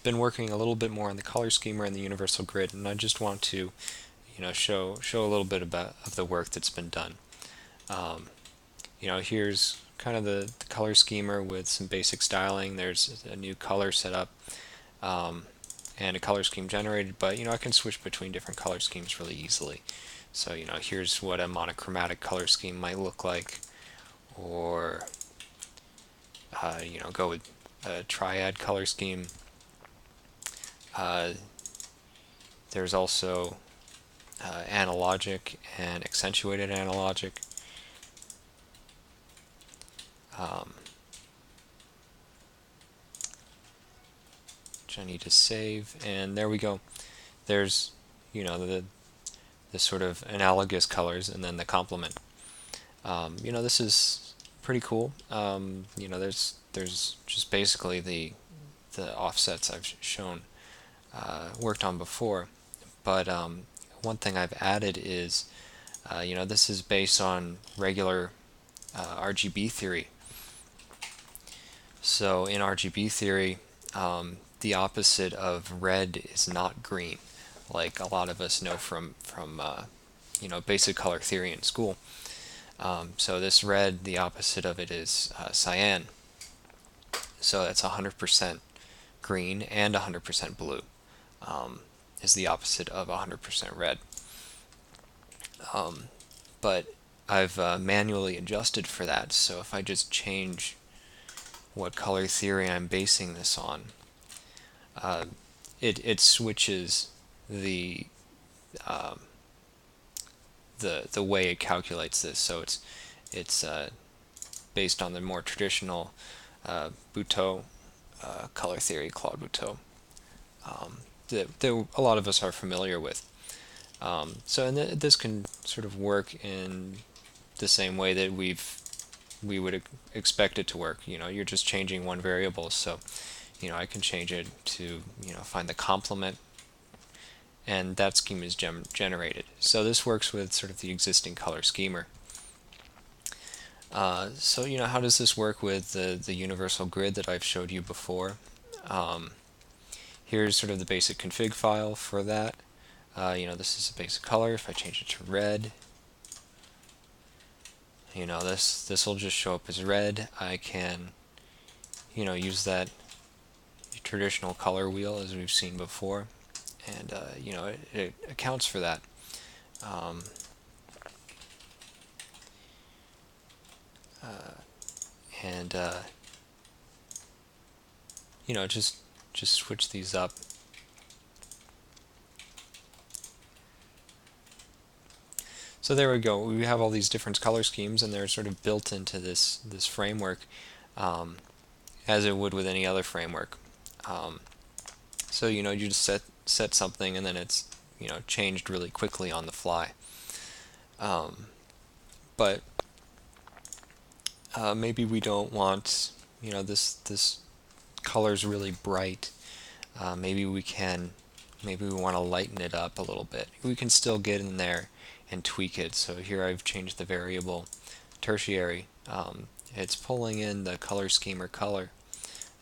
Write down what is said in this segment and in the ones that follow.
been working a little bit more on the color schema and the universal grid, and I just want to, show a little bit about of the work that's been done. Here's kind of the color schema with some basic styling. There's a new color set up, and a color scheme generated, but I can switch between different color schemes really easily. So here's what a monochromatic color scheme might look like, or go with a triad color scheme. Uh, there's also analogic and accentuated analogic. Um, which I need to save, and there we go. There's the sort of analogous colors, and then the complement. This is pretty cool. There's just basically the offsets I've shown worked on before, but one thing I've added is this is based on regular RGB theory. So in RGB theory, the opposite of red is not green, like a lot of us know from basic color theory in school. So this red, the opposite of it is cyan. So that's 100% green and 100% blue, is the opposite of 100% red. But I've manually adjusted for that, so if I just change what color theory I'm basing this on, it switches the the way it calculates this. So it's based on the more traditional Buteau color theory, Claude Buteau, that a lot of us are familiar with. This can sort of work in the same way that we would expect it to work. You're just changing one variable, so I can change it to find the complement, and that scheme is generated. So this works with sort of the existing color schema. So how does this work with the universal grid that I've showed you before? Here's sort of the basic config file for that. This is a basic color. If I change it to red, this will just show up as red. I can use that traditional color wheel as we've seen before, and it accounts for that. Um, and just switch these up. So there we go. We have all these different color schemes, and they're sort of built into this framework, as it would with any other framework. So you just set something, and then it's changed really quickly on the fly. But maybe we don't want this color's really bright. Maybe we want to lighten it up a little bit. We can still get in there and tweak it. So here I've changed the variable tertiary. It's pulling in the color scheme or color,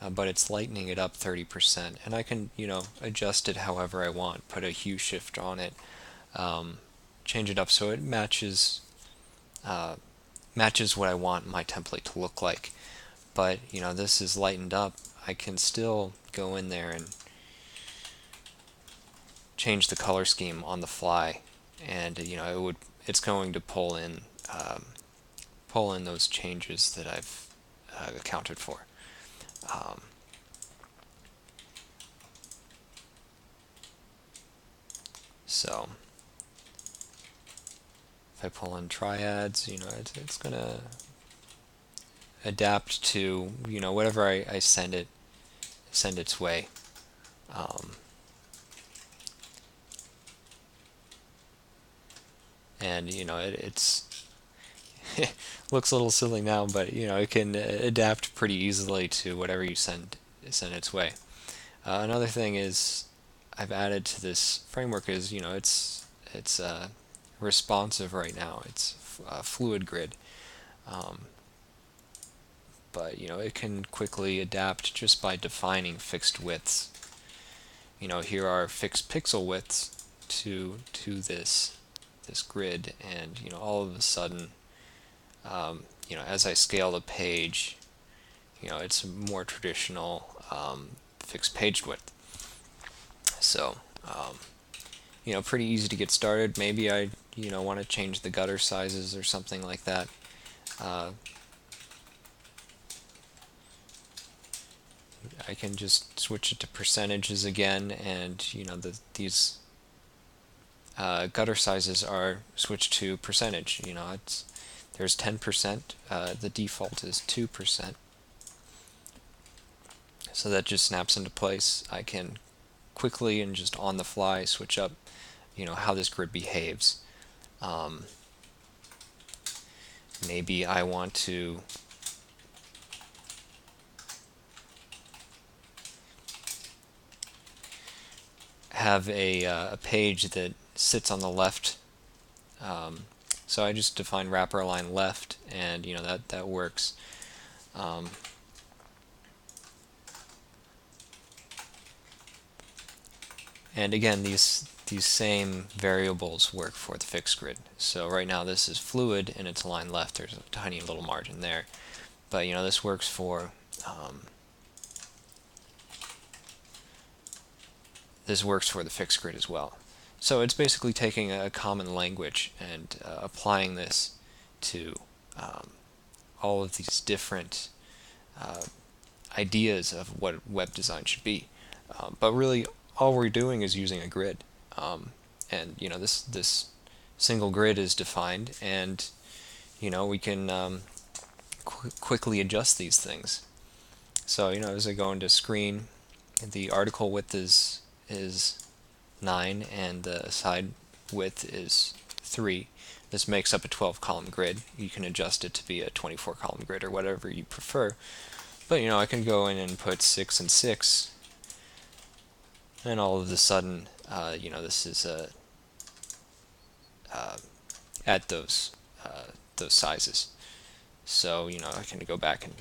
but it's lightening it up 30%, and I can adjust it however I want. Put a hue shift on it, change it up so it matches what I want my template to look like. But this is lightened up. I can still go in there and change the color scheme on the fly, and it's going to pull in those changes that I've accounted for. So if I pull in triads, it's gonna adapt to whatever I send its way. And it's it looks a little silly now, but it can adapt pretty easily to whatever you send its way. Another thing is I've added to this framework is it's responsive right now. It's fluid grid. but it can quickly adapt just by defining fixed widths. Here are fixed pixel widths to this grid, and all of a sudden, as I scale the page, it's a more traditional fixed page width. So pretty easy to get started. Maybe I want to change the gutter sizes or something like that. I can just switch it to percentages again, and these gutter sizes are switched to percentage. There's 10%. The default is 2%. So that just snaps into place. I can quickly and just on the fly switch up how this grid behaves. Maybe I want to have a page that sits on the left. So I just define wrapper align left, and that works. And again, these same variables work for the fixed grid. So right now this is fluid and it's aligned left. There's a tiny little margin there, but this works for the fixed grid as well. So it's basically taking a common language and applying this to all of these different ideas of what web design should be. But really, all we're doing is using a grid, and this single grid is defined, and we can quickly adjust these things. So as I go into screen, the article width is 9 and the side width is 3. This makes up a 12 column grid. You can adjust it to be a 24 column grid or whatever you prefer. But I can go in and put 6 and 6, and all of a sudden this is at those sizes. So I can go back and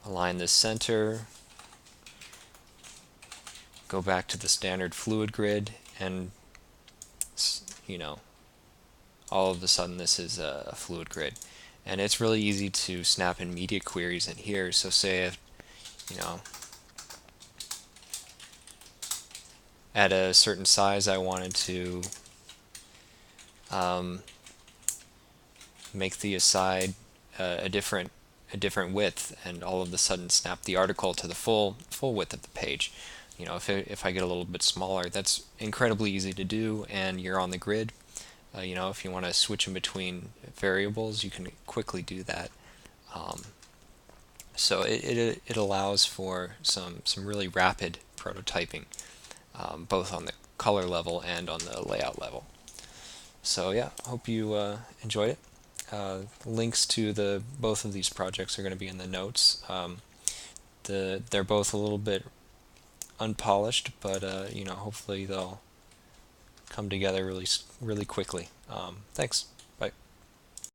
align this center, go back to the standard fluid grid, and all of a sudden this is a fluid grid. And it's really easy to snap in media queries in here. So say if at a certain size I wanted to make the aside a different width, and all of a sudden snap the article to the full width of the page. If I get a little bit smaller, that's incredibly easy to do, and you're on the grid. If you want to switch in between variables, you can quickly do that. So it allows for some really rapid prototyping, both on the color level and on the layout level. So yeah, hope you enjoyed it. Links to both of these projects are going to be in the notes. They're both a little bit unpolished, but hopefully they'll come together really quickly. Thanks.